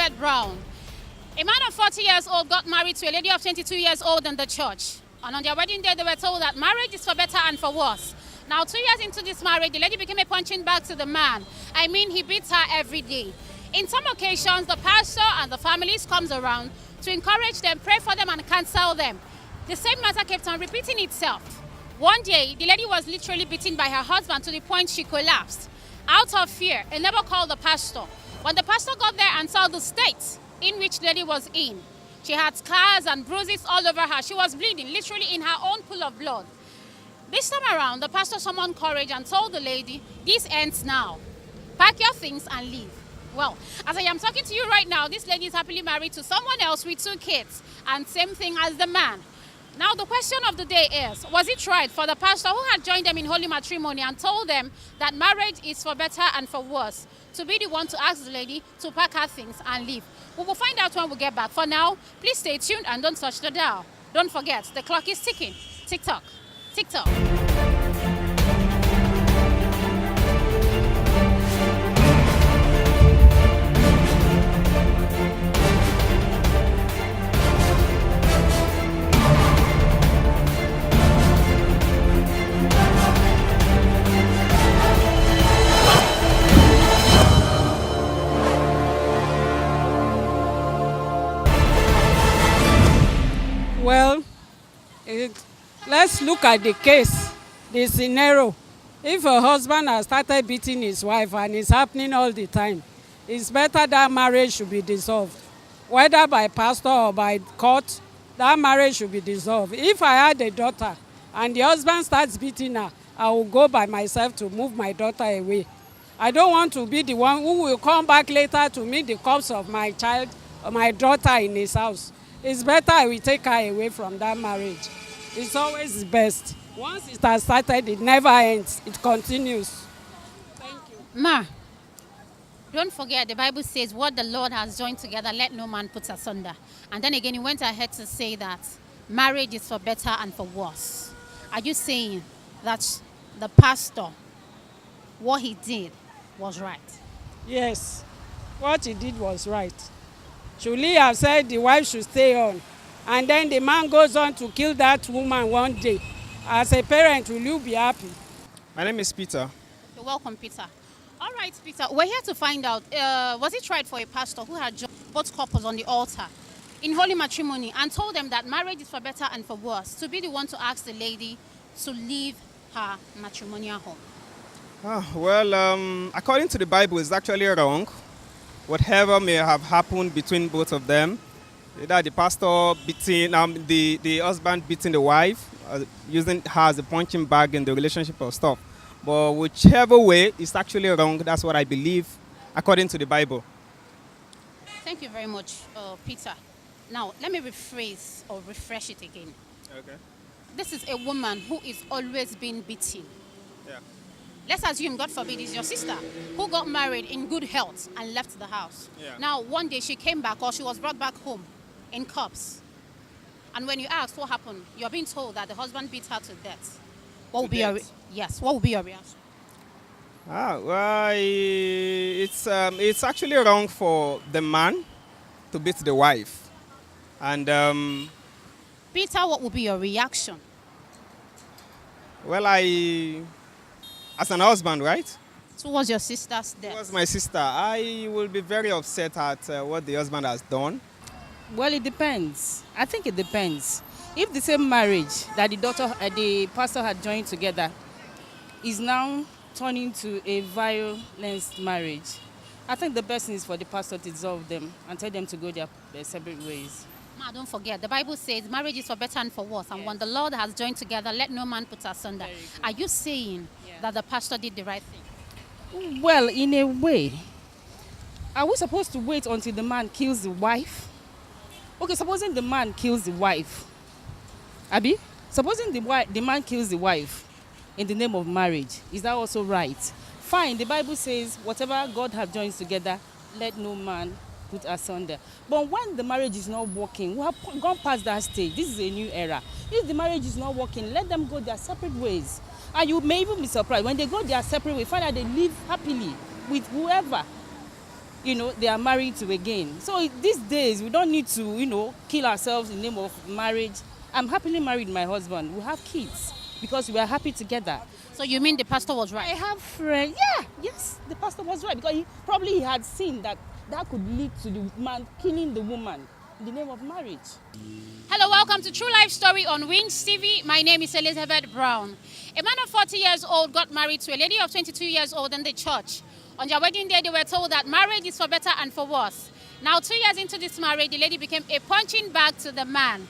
Prophet Brown. A man of 40 years old got married to a lady of 22 years old in the church. And on their wedding day, they were told that marriage is for better and for worse. Now, 2 years into this marriage, the lady became a punching bag to the man. I mean, he beats her every day. In some occasions, the pastor and the families comes around to encourage them, pray for them, and counsel them. The same matter kept on repeating itself. One day, the lady was literally beaten by her husband to the point she collapsed. Out of fear, a neighbor called the pastor. When the pastor got there and saw the state in which the lady was in, she had scars and bruises all over her. She was bleeding, literally in her own pool of blood. This time around, the pastor summoned courage and told the lady, "This ends now. Pack your things and leave." Well, as I am talking to you right now, this lady is happily married to someone else with 2 kids, and same thing as the man. Now, the question of the day is, was it right for the pastor who had joined them in holy matrimony and told them that marriage is for better and for worse, to be the one to ask the lady to pack her things and leave? We will find out when we get back. For now, please stay tuned and don't touch the dial. Don't forget, the clock is ticking. Tick-tock, tick-tock. Well, let's look at the case, the scenario. If a husband has started beating his wife and it's happening all the time, it's better that marriage should be dissolved. Whether by pastor or by court, that marriage should be dissolved. If I had a daughter and the husband starts beating her, I will go by myself to move my daughter away. I don't want to be the one who will come back later to meet the corpse of my child or my daughter in his house. It's better I will take her away from that marriage. It's always best. Once it has started, it never ends. It continues. Thank you. Ma, don't forget, the Bible says, what the Lord has joined together, let no man put asunder. And then again, he went ahead to say that marriage is for better and for worse. Are you saying that the pastor, what he did was right? Yes, what he did was right. Should he have said the wife should stay on, and then the man goes on to kill that woman one day? As a parent, will you be happy? My name is Peter. You're welcome, Peter. All right, Peter, we're here to find out, was it right for a pastor who had joined both couples on the altar in holy matrimony and told them that marriage is for better and for worse, to be the one to ask the lady to leave her matrimonial home? According to the Bible, it's actually wrong. Whatever may have happened between both of them, either the pastor beating, the husband beating the wife, using her as a punching bag in the relationship or stuff. But whichever way, it's actually wrong. That's what I believe, according to the Bible. Thank you very much, Peter. Now, let me rephrase or refresh it again. Okay. This is a woman who is always being beaten. Yeah. Let's assume, God forbid, it's your sister who got married in good health and left the house. Yeah. Now, one day she came back or she was brought back home in cuffs. And when you ask what happened, you're being told that the husband beat her to death. What would be your what would be your reaction? It's actually wrong for the man to beat the wife. And Peter, what would be your reaction? well, as an husband, right? Towards your sister's death. Towards my sister, I will be very upset at what the husband has done. Well, it depends. I think it depends. If the same marriage that the pastor had joined together is now turning to a violent marriage, I think the best thing is for the pastor to dissolve them and tell them to go their separate ways. Ma, don't forget, the Bible says marriage is for better and for worse. And when the Lord has joined together, let no man put asunder. Are you saying that the pastor did the right thing? Well, in a way. Are we supposed to wait until the man kills the wife? Okay, supposing the man kills the wife. Abi? Supposing the man kills the wife in the name of marriage. Is that also right? Fine, the Bible says, whatever God has joined together, let no man put asunder. But when the marriage is not working, we have gone past that stage. This is a new era. If the marriage is not working, let them go their separate ways. And you may even be surprised when they go their separate way, find out they live happily with whoever. they are married to again. So these days, we don't need to, kill ourselves in the name of marriage. I'm happily married with my husband. We have kids because we are happy together. So you mean the pastor was I right? have friends. Yes, the pastor was right because he had seen that could lead to the man killing the woman in the name of marriage. Hello, welcome to True Life Story on Wings TV. My name is Elizabeth Brown. A man of 40 years old got married to a lady of 22 years old in the church. On their wedding day, they were told that marriage is for better and for worse. Now, 2 years into this marriage, the lady became a punching bag to the man.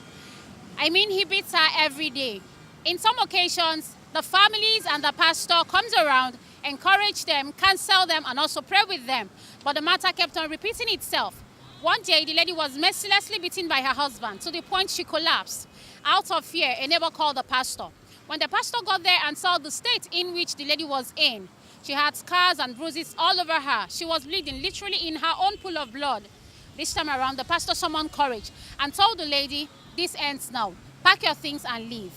I mean, he beats her every day. In some occasions, the families and the pastor comes around, encourage them, counsel them, and also pray with them. But the matter kept on repeating itself. One day, the lady was mercilessly beaten by her husband to the point she collapsed. Out of fear, a neighbor called the pastor. When the pastor got there and saw the state in which the lady was in, she had scars and bruises all over her. She was bleeding literally in her own pool of blood. This time around, the pastor summoned courage and told the lady, "This ends now. Pack your things and leave."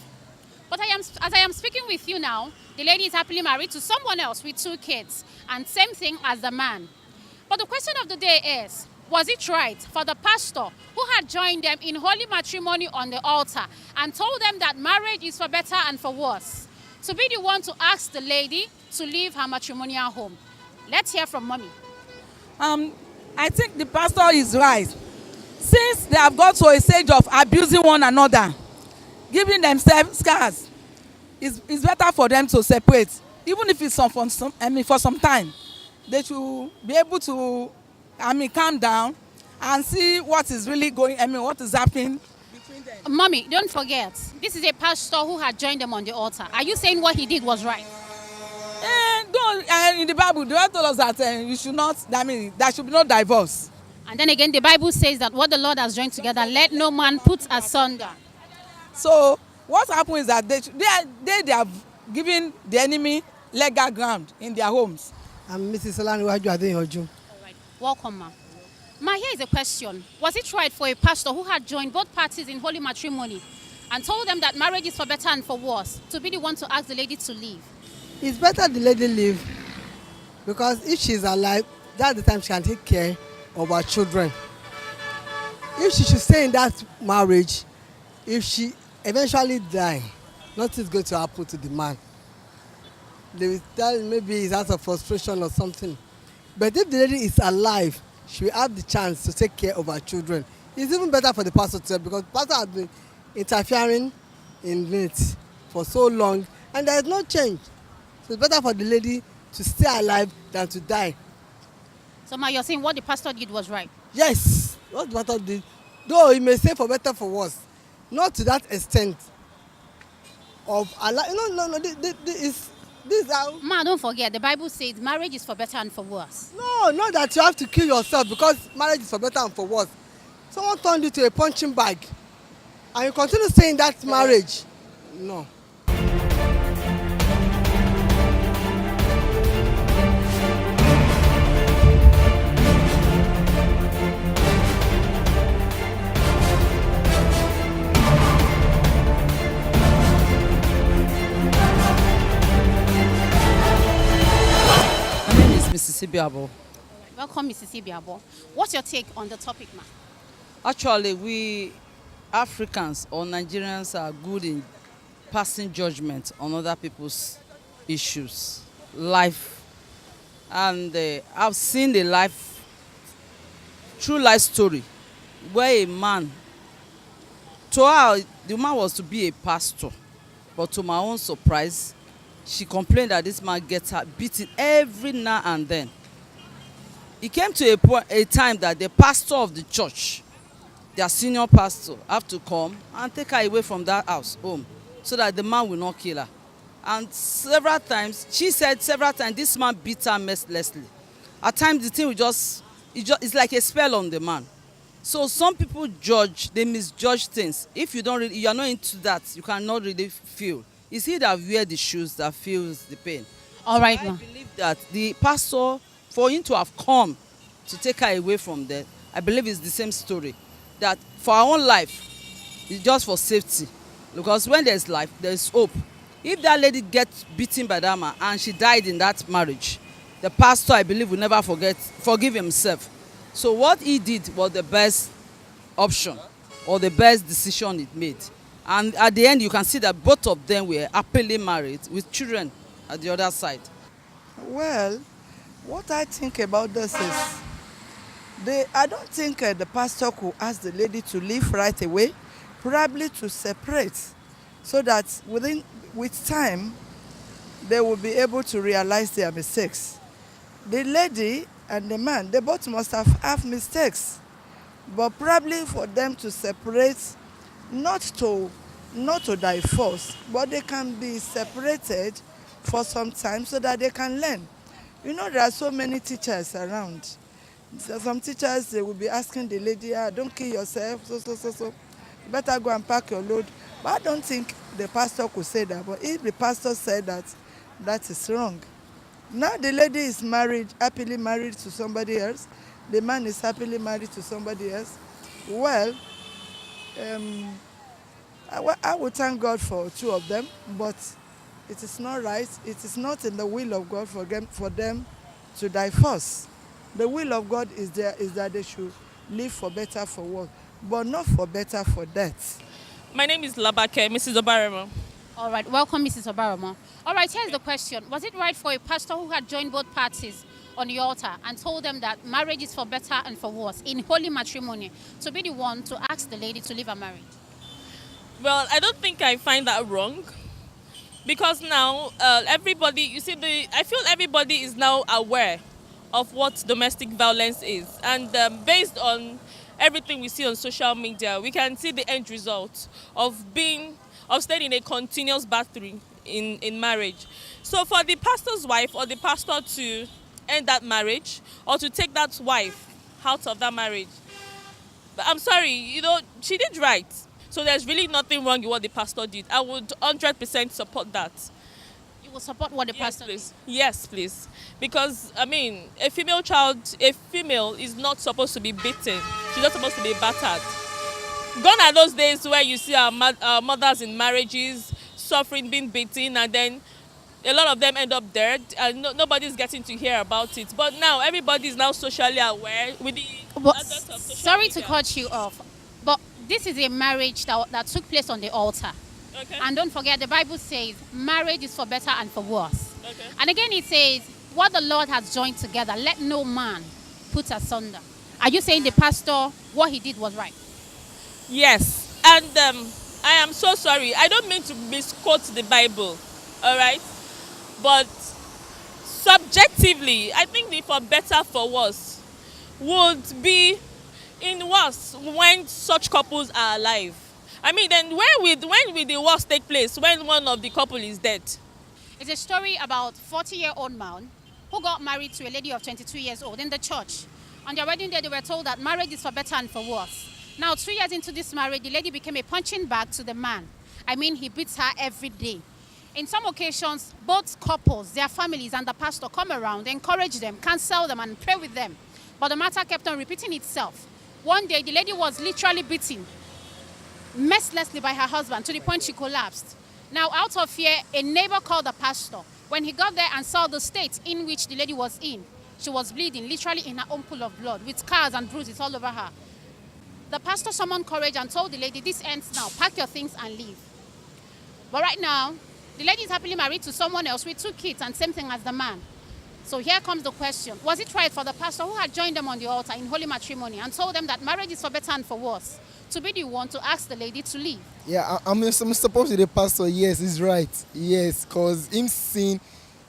But as I am speaking with you now, the lady is happily married to someone else with 2 kids, and same thing as the man. But the question of the day is, was it right for the pastor who had joined them in holy matrimony on the altar and told them that marriage is for better and for worse, to be the one to ask the lady to leave her matrimonial home? Let's hear from Mommy. I think the pastor is right. Since they have got to a stage of abusing one another, giving themselves scars, it's better for them to separate. Even if it's for some time, they should be able to, calm down and see what is really what is happening between them. Mommy, don't forget, this is a pastor who had joined them on the altar. Are you saying what he did was right? In the Bible, the Lord told us that you should not, there should be no divorce. And then again, the Bible says that what the Lord has joined together, let no man put asunder. So what happened is that they have given the enemy legal ground in their homes. I'm Mrs. Olaniwaju Adeyanju. All right. Welcome, ma. Ma, here is a question. Was it right for a pastor who had joined both parties in holy matrimony and told them that marriage is for better and for worse to be the one to ask the lady to leave? It's better the lady leave, because if she's alive, that's the time she can take care of her children. If she should stay in that marriage, if she eventually die, nothing's going to happen to the man. They will tell maybe it's out of frustration or something. But if the lady is alive, she will have the chance to take care of her children. It's even better for the pastor too, because the pastor has been interfering in it for so long, and there is no change. So it's better for the lady to stay alive than to die. So, ma, you're saying what the pastor did was right? Yes, what the pastor did, though he may say for better for worse, not to that extent of alive. No. This how. Ma, don't forget, the Bible says marriage is for better and for worse. No, not that you have to kill yourself because marriage is for better and for worse. Someone turned you to a punching bag, and you continue staying in that marriage. No. Mrs. Ibiabo. Welcome, Mrs. Ibiabo. What's your take on the topic, ma? Actually, we Africans or Nigerians are good in passing judgment on other people's issues, life. And I've seen true life story where a man, to her, the man was to be a pastor, but to my own surprise, she complained that this man gets her beaten every now and then. It came to a time that the pastor of the church, their senior pastor, have to come and take her away from that house home so that the man will not kill her. And several times, she said several times, this man beat her mercilessly. At times, the thing will it's like a spell on the man. So some people they misjudge things. If you are not into that, you cannot really feel. It's he that wears the shoes that feels the pain. All right, I ma. believe that the pastor, for him to have come to take her away from there, I believe it's the same story. That for our own life, it's just for safety. Because when there's life, there's hope. If that lady gets beaten by that man and she died in that marriage, the pastor, I believe, will never forgive himself. So what he did was the best option or the best decision he made. And at the end, you can see that both of them were happily married with children at the other side. Well, what I think about this is, I don't think the pastor could ask the lady to leave right away, probably to separate, so that with time, they will be able to realize their mistakes. The lady and the man, they both must have mistakes, but probably for them to separate, not to divorce, but they can be separated for some time so that they can learn. You know, there are so many teachers around. So some teachers, they will be asking the lady, don't kill yourself, so. You better go and pack your load. But I don't think the pastor could say that. But if the pastor said that, that is wrong. Now the lady is married, happily married to somebody else. The man is happily married to somebody else. Well, I would thank God for two of them, but it is not right. It is not in the will of God for them to divorce. The will of God is that they should live for better, for worse, but not for better, for death. My name is Labake, Mrs. Obaremo. All right, welcome, Mrs. Obaremo. All right, here's the question. Was it right for a pastor who had joined both parties on the altar and told them that marriage is for better and for worse in holy matrimony to be the one to ask the lady to leave her marriage? Well, I don't think I find that wrong, because now everybody, I feel everybody is now aware of what domestic violence is, and based on everything we see on social media, we can see the end result of staying in a continuous battle in marriage. So for the pastor's wife or the pastor to end that marriage or to take that wife out of that marriage, I'm sorry, she did right. So there's really nothing wrong with what the pastor did. I would 100% support that. You will support what the pastor did? Yes, please. Because, a female is not supposed to be beaten. She's not supposed to be battered. Gone are those days where you see our mothers in marriages suffering, being beaten, and then a lot of them end up dead, and nobody's getting to hear about it. But now everybody is now socially aware with the advent of social Sorry media. to cut you off, but this is a marriage that took place on the altar. Okay. And don't forget, the Bible says marriage is for better and for worse. Okay. And again it says, what the Lord has joined together, let no man put asunder. Are you saying the pastor, what he did was right? Yes, and I am so sorry. I don't mean to misquote the Bible, all right? But subjectively, I think the for better, for worse would be in worse when such couples are alive. Then when will the worst take place? When one of the couple is dead? It's a story about a 40-year-old man who got married to a lady of 22 years old in the church. On their wedding day, they were told that marriage is for better and for worse. Now, 2 years into this marriage, the lady became a punching bag to the man. He beats her every day. In some occasions, both couples, their families, and the pastor come around, encourage them, counsel them, and pray with them. But the matter kept on repeating itself. One day, the lady was literally beaten mercilessly by her husband to the point she collapsed. Now, out of fear, a neighbor called the pastor. When he got there and saw the state in which the lady was in, she was bleeding, literally in her own pool of blood, with scars and bruises all over her. The pastor summoned courage and told the lady, this ends now, pack your things and leave. But right now, the lady is happily married to someone else with 2 kids, and same thing as the man. So here comes the question. Was it right for the pastor who had joined them on the altar in holy matrimony and told them that marriage is for better and for worse to be the one to ask the lady to leave? Yeah, I'm supposed to the pastor. Yes, he's right. Yes, because him seeing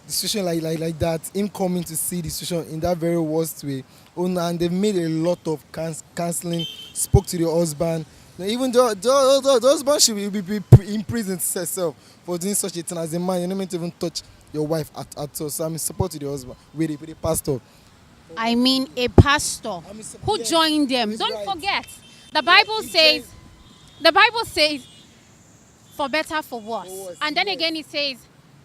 the situation like that, him coming to see the situation in that very worst way. And they've made a lot of counseling, spoke to the husband. Even the husband should be imprisoned herself for doing such a thing. As a man, you're not meant to even touch your wife at all. So I'm in support to the husband with the pastor. A pastor who joined them. Don't forget, the Bible says for better, for worse. And then again it says,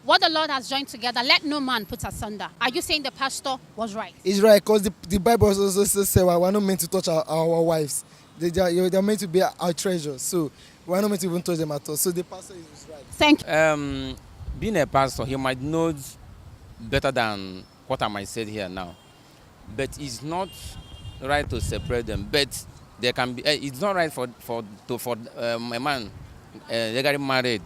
what the Lord has joined together, let no man put asunder. Are you saying the pastor was right? It's right, because the Bible also says we're not meant to touch our wives. They're meant to be our treasure. So we're not meant to even touch them at all. So the pastor is right. Thank you. Being a pastor, he might know better than what I might say here now. But it's not right to separate them. But there can be. It's not right for a man legally married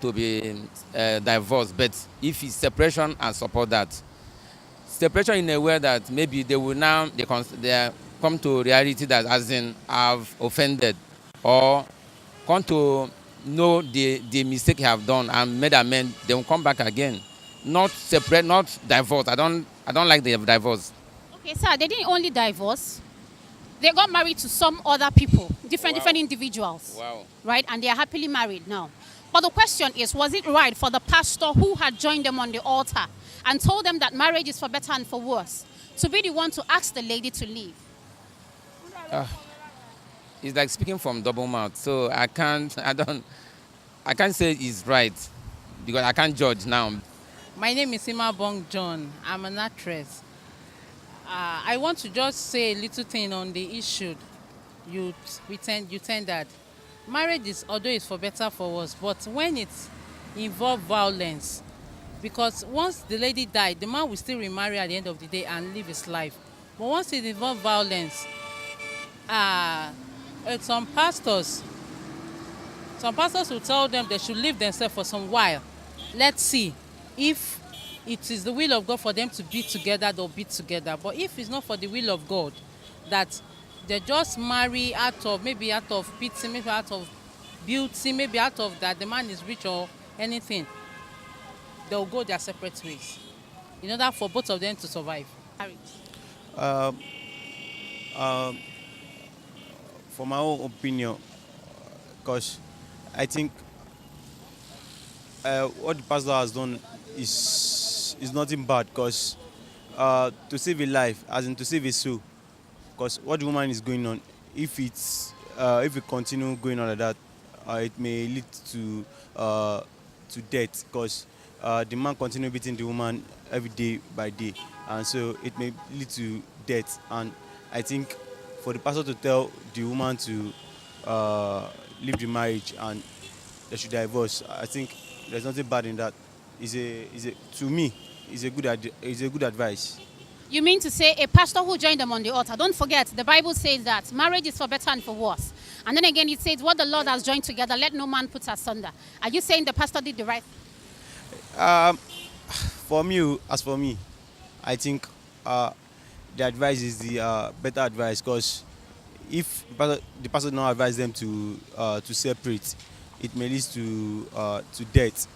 to be divorced. But if it's separation, I support that. Separation in a way that maybe they will now they come to reality that as in have offended or come to know the mistake they have done and made amends, they will come back again. Not separate, not divorce. I don't like the divorce. Okay, sir, they didn't only divorce. They got married to some other people, different individuals. Wow. Right? And they are happily married now. But the question is, was it right for the pastor who had joined them on the altar and told them that marriage is for better and for worse to be the one to ask the lady to leave? It's like speaking from double mouth. So I can't say it's right because I can't judge now. My name is Ima Bong John. I'm an actress. I want to just say a little thing on the issue you tendered. Marriage is, although it's for better for worse, but when it involves violence, because once the lady died, the man will still remarry at the end of the day and live his life. But once it involves violence, some pastors will tell them they should leave themselves for some while. Let's see if it is the will of God for them to be together, they'll be together. But if it's not for the will of God, that they just marry out of pity, maybe out of beauty, maybe out of that the man is rich or anything, they'll go their separate ways in order for both of them to survive. For my own opinion, because I think what the pastor has done is nothing bad, because to save a life, as in to save a soul, because what the woman is going on, if it continue going on like that, it may lead to death, because the man continue beating the woman every day by day, and so it may lead to death. And I think for the pastor to tell the woman to leave the marriage and they should divorce, I think there's nothing bad in that. To me, it's a good advice. You mean to say a pastor who joined them on the altar? Don't forget, the Bible says that marriage is for better and for worse. And then again, it says, what the Lord has joined together, let no man put asunder. Are you saying the pastor did the right thing? For me, I think the advice is the better advice, because if the pastor not advise them to separate, it may lead to death.